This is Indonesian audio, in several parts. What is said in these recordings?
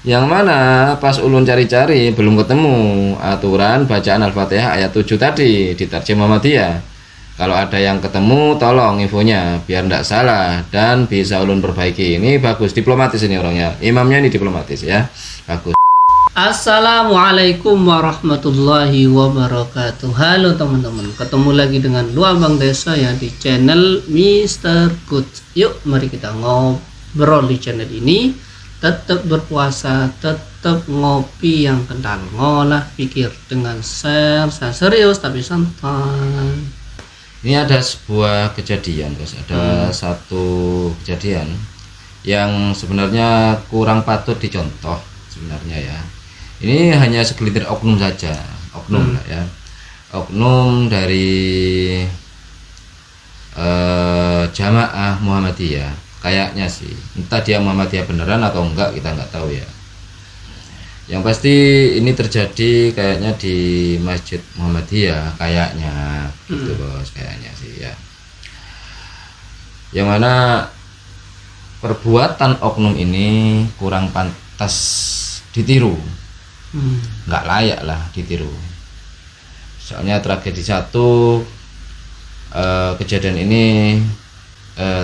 Yang mana pas ulun cari-cari belum ketemu aturan bacaan Al-Fatihah ayat 7 tadi di Tarjim Muhammadiyah. Kalau ada yang ketemu tolong infonya biar tidak salah dan bisa ulun perbaiki. Ini bagus, diplomatis ini orangnya. Imamnya ini diplomatis ya. Bagus. Assalamualaikum warahmatullahi wabarakatuh. Halo teman-teman, ketemu lagi dengan Lu Abang Desa ya di channel Mr. Good. Yuk mari kita ngobrol di channel ini. Tetap berpuasa, tetap ngopi yang kental, ngolah pikir dengan share serius tapi santai. Ini ada sebuah kejadian guys, ada satu kejadian yang sebenarnya kurang patut dicontoh sebenarnya ya. Ini hanya segelintir oknum saja, oknum lah ya, oknum dari jamaah Muhammadiyah kayaknya sih, entah dia Muhammadiyah beneran atau enggak kita nggak tahu ya. Yang pasti ini terjadi kayaknya di Masjid Muhammadiyah kayaknya gitu bos, kayaknya sih ya. Yang mana perbuatan oknum ini kurang pantas ditiru, nggak layak lah ditiru. Soalnya tragedi satu, kejadian ini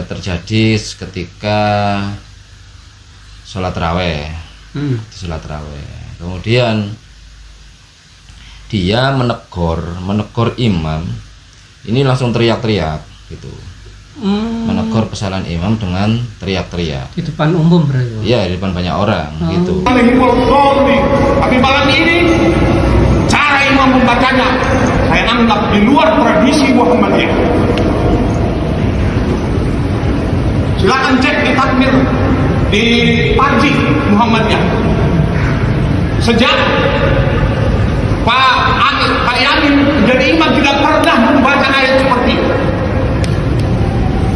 terjadi ketika sholat raweh. Sholat raweh, kemudian dia menegur imam ini langsung teriak-teriak gitu, menegur kesalahan imam dengan teriak-teriak Di depan umum berarti? iya, di depan banyak orang gitu. Tapi malam ini cara imam membacanya saya anggap di luar tradisi Muhammadiyah. Silakan cek di takmir di Panji Muhammadiyah. Sejak Pak Yamin menjadi imam tidak pernah membaca ayat seperti itu.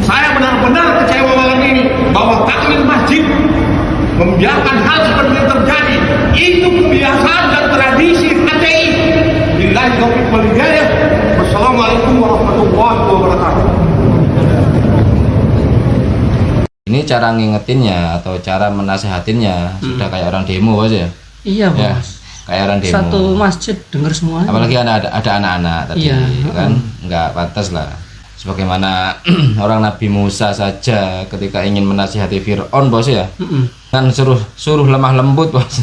Saya benar-benar kecewa malam ini bahwa takmir masjid membiarkan hal seperti itu terjadi. Itu kebiasaan dan tradisi HTI. Billahi taufiq wal hidayah. Wassalamualaikum warahmatullahi wabarakatuh. Ini cara ngingetinnya atau cara menasehatinnya sudah kayak orang demo aja. Iya bos Ya, kayak orang demo. Satu masjid dengar semuanya. Apalagi ada anak-anak tadi, Iya, kan nggak pantas lah. Sebagaimana orang Nabi Musa saja ketika ingin menasihati Fir'aun bos ya, kan suruh lemah lembut bos.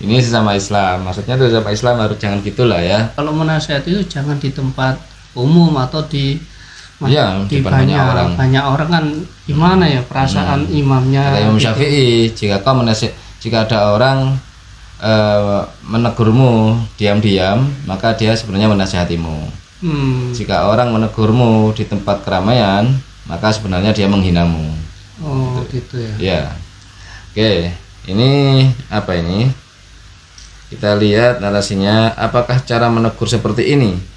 Ini sesama Islam, maksudnya tuh sesama Islam harus jangan gitulah ya. Kalau menasihati itu jangan di tempat umum atau di Iya, di banyak orang. Banyak orang kan gimana ya perasaan imamnya. Kata Imam gitu. Syafi'i, jika ada orang menegurmu diam-diam, maka dia sebenarnya menasihatimu. Jika orang menegurmu di tempat keramaian, maka sebenarnya dia menghinamu. Oh gitu ya. Ya, oke. Ini apa ini? Kita lihat narasinya. Apakah cara menegur seperti ini?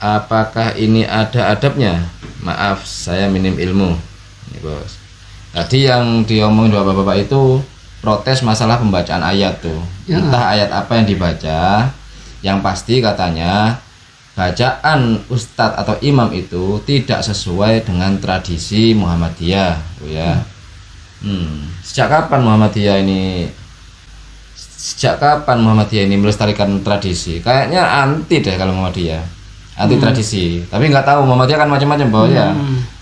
Apakah ini ada adabnya? Maaf, saya minim ilmu. Ini bos. Tadi yang diomongin bapak-bapak itu protes masalah pembacaan ayat tuh. Ya. Entah ayat apa yang dibaca. Yang pasti katanya bacaan ustadz atau imam itu tidak sesuai dengan tradisi Muhammadiyah, tuh ya. Sejak kapan Muhammadiyah ini melestarikan tradisi? Kayaknya anti deh kalau Muhammadiyah. Anti tradisi, tapi nggak tahu Muhammadiyah kan macam-macam bahwa ya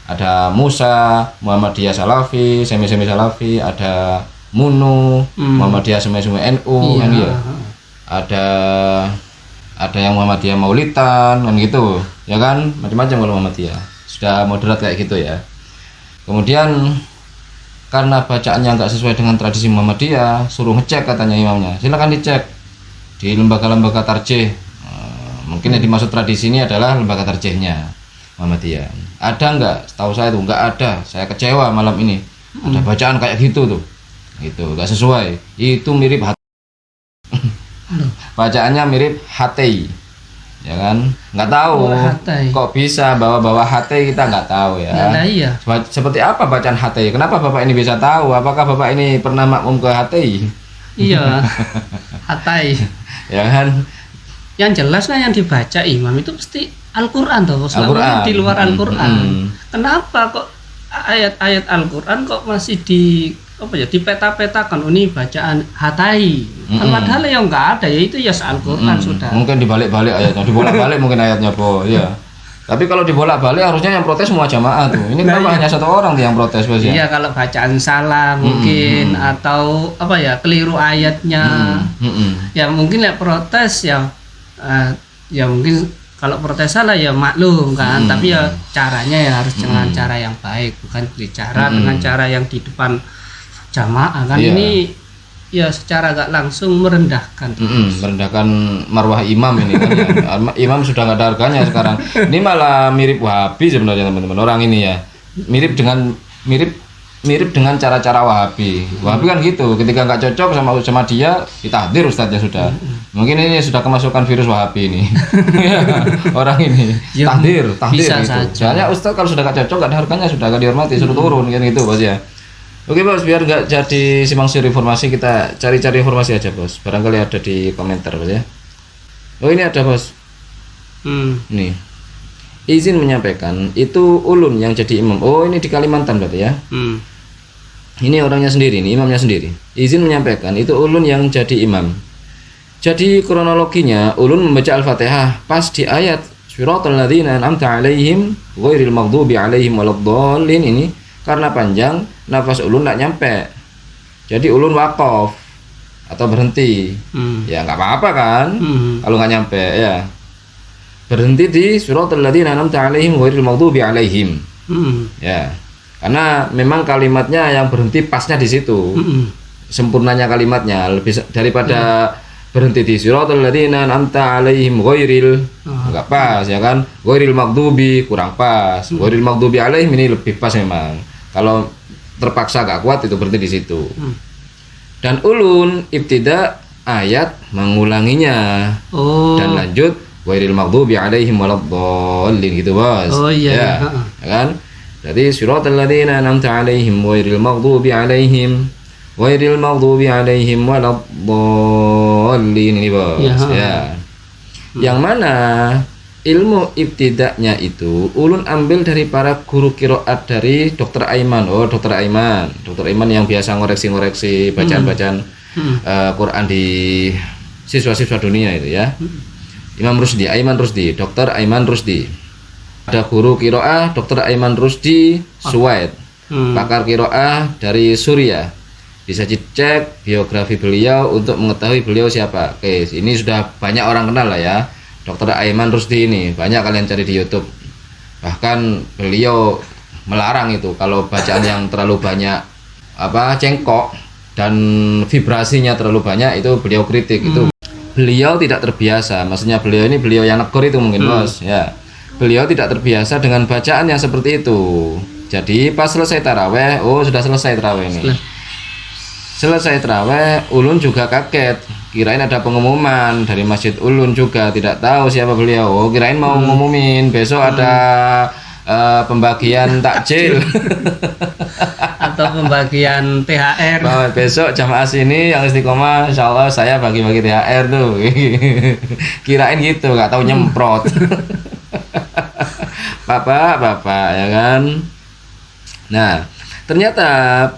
ada Musa, Muhammadiyah Salafi, semi-semi Salafi, ada Munu, Muhammadiyah semi-semi NU kan ya. Ada yang Muhammadiyah Maulidan kan gitu, ya kan macam-macam kalau Muhammadiyah. Sudah moderat kayak gitu ya. Kemudian karena bacaannya nggak sesuai dengan tradisi Muhammadiyah, suruh ngecek katanya imamnya. Silakan dicek di lembaga-lembaga tarjih. Mungkin yang dimaksud tradisi ini adalah lembaga tarjihnya Muhammadiyah. Ada nggak? Setahu saya tuh nggak ada. Saya kecewa malam ini. Ada bacaan kayak gitu tuh, gitu nggak sesuai. Itu mirip bacaannya mirip HTI, ya kan? Nggak tahu. Kok bisa bawa-bawa HTI kita nggak tahu ya. Nah, iya. Seperti apa bacaan HTI? Kenapa bapak ini bisa tahu? Apakah bapak ini pernah makmum ke HTI? Iya, hatai. Ya kan? Yang jelas kan yang dibaca imam itu pasti Al-Quran toh, selama di luar Al-Quran. Kenapa kok ayat-ayat Al-Quran kok masih apa ya dipeta-petakan ini bacaan hatai. Kan padahal yang enggak ada ya itu ya Al-Qur'an sudah. Mungkin dibalik-balik ayatnya, dibolak-balik mungkin ayatnya, Po. Iya. Tapi kalau dibolak-balik harusnya yang protes semua jamaah tuh. Ini kenapa hanya satu orang tuh yang protes, Bos ya? Iya, kalau bacaan salah mungkin atau apa ya keliru ayatnya. Ya mungkin ya protes ya ya mungkin kalau protes salah ya maklum kan, tapi ya caranya ya harus dengan cara yang baik, bukan bicara dengan cara yang di depan jamaah kan. Ini ya secara gak langsung merendahkan merendahkan marwah imam ini kan ya. Imam sudah nggak ada harganya sekarang. Ini malah mirip Wahabi sebenarnya teman-teman, orang ini ya mirip dengan cara-cara Wahabi. Wahabi kan gitu, ketika nggak cocok sama dia ditahdir ustadznya sudah. Mungkin ini sudah kemasukan virus Wahabi ini. Orang ini Ya, tahdir bisa gitu. saja. Soalnya ustadz kalau sudah nggak cocok nggak ada harganya, sudah nggak dihormati, suruh turun kan gitu, Bos ya. Oke, Bos, biar nggak jadi simpang siur informasi, kita cari-cari informasi aja, Bos. Barangkali ada di komentar, Bos ya. Oh, ini ada, Bos. Nih. Izin menyampaikan itu ulun yang jadi imam. Oh, ini di Kalimantan berarti ya. Ini orangnya sendiri, nih imamnya sendiri. Izin menyampaikan itu ulun yang jadi imam. Jadi kronologinya ulun membaca Al-Fatihah pas di ayat Siratal ladzina an'amta 'alaihim ghairil maghdubi 'alaihim waladdallin ini karena panjang nafas ulun enggak nyampe. Jadi ulun wakaf atau berhenti. Ya nggak apa-apa kan? Kalau nggak nyampe ya. Berhenti di Siratal ladzina an'amta 'alaihim ghairil maghdubi 'alaihim. Ya. Karena memang kalimatnya yang berhenti pasnya di situ. Sempurnanya kalimatnya lebih daripada berhenti di siratal ladzina an'amta 'alaihim ghairil enggak pas ya kan, ghairil maghdubi kurang pas, ghairil maghdubi 'alaihim ini lebih pas memang. Kalau terpaksa gak kuat itu berhenti di situ. Dan ulun ibtida ayat mengulanginya dan lanjut ghairil maghdubi 'alaihim waladdallin gitu, Bos. Oh iya. Ya kan? Jadi siratal ladzina an'amta 'alaihim ghairil maghdubi 'alaihim ghairil maghdubi 'alaihim waladdallin ini, Bos. Ya. Yang mana ilmu ibtidaknya itu ulun ambil dari para guru qiraat dari Dr. Aiman. Oh, Dr. Aiman. Dr. Aiman yang biasa ngoreksi-ngoreksi bacaan-bacaan Quran di siswa-siswa dunia itu ya. Imam Rusdi, Aiman Rusdi, Dr. Aiman Rusdi. Ada guru qiraah Dr. Aiman Rusdi Suwaid. Pakar qiraah dari Suriah. Bisa dicek biografi beliau untuk mengetahui beliau siapa. Oke, ini sudah banyak orang kenal lah ya, Dr. Aiman Rusdi ini. Banyak kalian cari di YouTube. Bahkan beliau melarang itu kalau bacaan yang terlalu banyak cengkok dan vibrasinya terlalu banyak, itu beliau kritik. Itu beliau tidak terbiasa. Maksudnya beliau ini beliau yang negor itu mungkin, Bos ya. Beliau tidak terbiasa dengan bacaan yang seperti itu. Jadi pas selesai taraweh, sudah selesai taraweh ini. Selesai taraweh, ulun juga kaget. Kirain ada pengumuman dari masjid ulun juga, tidak tahu siapa beliau. Kirain mau ngumumin besok ada pembagian takjil atau pembagian THR. Besok jamaah sini yang istiqomah, insyaallah saya bagi-bagi THR tuh. Kirain gitu, nggak tahu nyemprot. Bapak ya kan. Nah, ternyata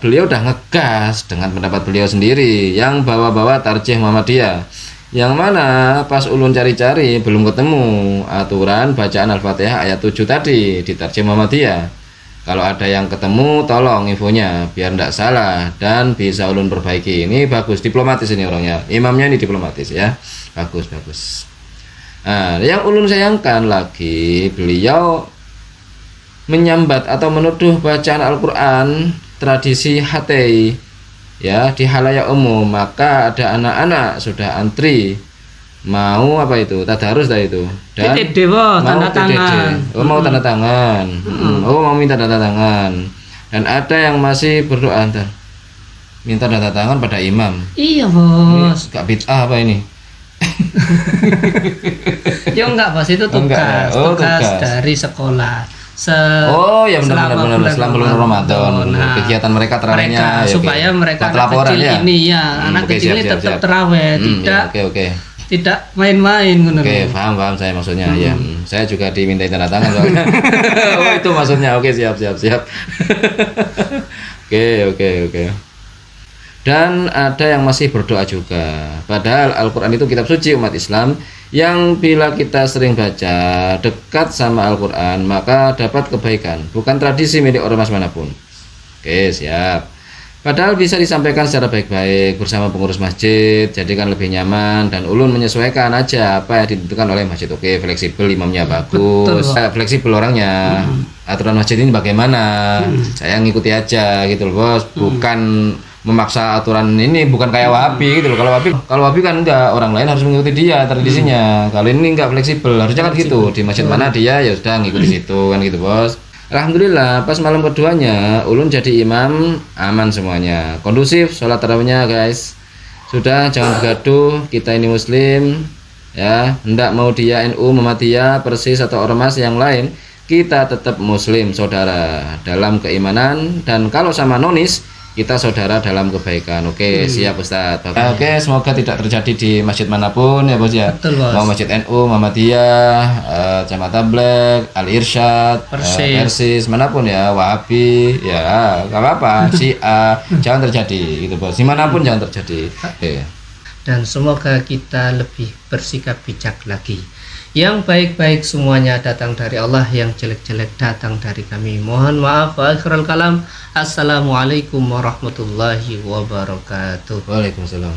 beliau udah ngegas dengan pendapat beliau sendiri yang bawa-bawa tarjih Muhammadiyah, yang mana pas ulun cari-cari belum ketemu aturan bacaan Al-Fatihah ayat 7 tadi di tarjih Muhammadiyah. Kalau ada yang ketemu tolong infonya biar ndak salah dan bisa ulun perbaiki. Ini bagus, diplomatis ini orangnya, imamnya ini diplomatis ya, bagus. Nah, yang ulun sayangkan lagi, beliau menyambat atau menuduh bacaan Al-Quran tradisi hatei ya di halayak umum. Maka ada anak-anak sudah antri mau tadarus itu dan mau tanda tangan. mau tanda tangan. Mau minta tanda tangan. Dan ada yang masih berdoa minta tanda tangan pada imam. Iya, Bos. Gak bid'ah apa ini? Ya enggak, Bos, itu tugas. Tugas dari sekolah. Ya benar selama bulan Ramadan. Kegiatan mereka terawihnya supaya mereka anak kecil ini anak kecil ini tetap terawih, tidak main-main. Paham saya maksudnya. Ya, saya juga dimintai tanda tangan soalnya. Itu maksudnya. Siap. Oke. dan ada yang masih berdoa juga. Padahal Al-Quran itu kitab suci umat Islam yang bila kita sering baca, dekat sama Al-Quran, maka dapat kebaikan, bukan tradisi milik ormas manapun. Oke, siap. Padahal bisa disampaikan secara baik-baik bersama pengurus masjid, jadikan lebih nyaman, dan ulun menyesuaikan aja apa yang ditentukan oleh masjid. Oke, fleksibel, imamnya bagus, fleksibel orangnya. Aturan masjid ini bagaimana? Saya ngikuti aja gitu loh, Bos. Bukan memaksa aturan ini, bukan kayak Wahabi gitu loh. Kalau Wahabi kan enggak, orang lain harus mengikuti dia tradisinya. Kalau ini enggak fleksibel, harusnya kan gitu. Di masjid mana dia ya sudah ngikuti situ kan gitu, Bos. Alhamdulillah pas malam keduanya ulun jadi imam, aman semuanya, kondusif sholat tarawihnya guys. Sudah, jangan bergaduh, kita ini muslim ya, hendak mau dia NU, Muhammadiyah, Persis atau ormas yang lain, kita tetap muslim saudara dalam keimanan, dan kalau sama nonis kita saudara dalam kebaikan. Oke, siap Ustaz. Oke, semoga tidak terjadi di masjid manapun ya Bos ya. Betul, Bos. Mau masjid NU, Muhammadiyah, Jamaah Tabligh, Al Irsyad, Persis manapun ya, Wahabi ya, gak apa-apa, Syiah, jangan terjadi gitu Bos. Dimanapun jangan terjadi. Oke. Dan semoga kita lebih bersikap bijak lagi. Yang baik-baik semuanya datang dari Allah, yang jelek-jelek datang dari kami. Mohon maaf. Wa akhirul kalam. Assalamualaikum warahmatullahi wabarakatuh. Waalaikumsalam.